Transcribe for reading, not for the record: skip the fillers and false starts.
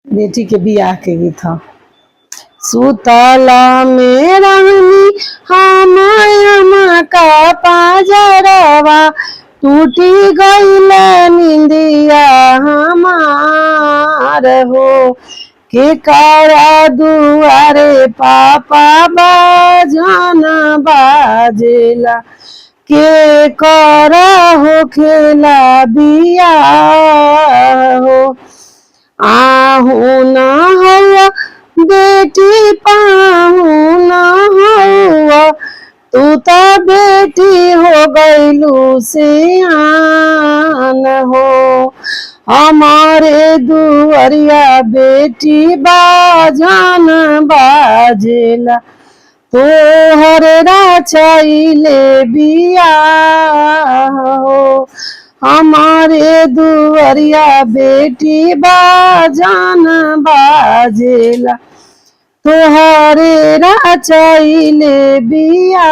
बेटी के बियाह के गीत ह। सुतला में रहनी हम का पाजरवा, टूटी गईल निंदिया हमार हो। के कारा दुआरे पापा बाजन बाजेला, के करा हो खेला बिया हो। आहू न हुआ बेटी पाहू न हुआ, तू तो बेटी हो गईलू सियान हो। हमारे दुआरिया बेटी बाजन बाजेला, तोहर राचाइले बिया हो। हमारे दुआरिया बेटी बाजन बाजेला, तोहरे राचाइले बिया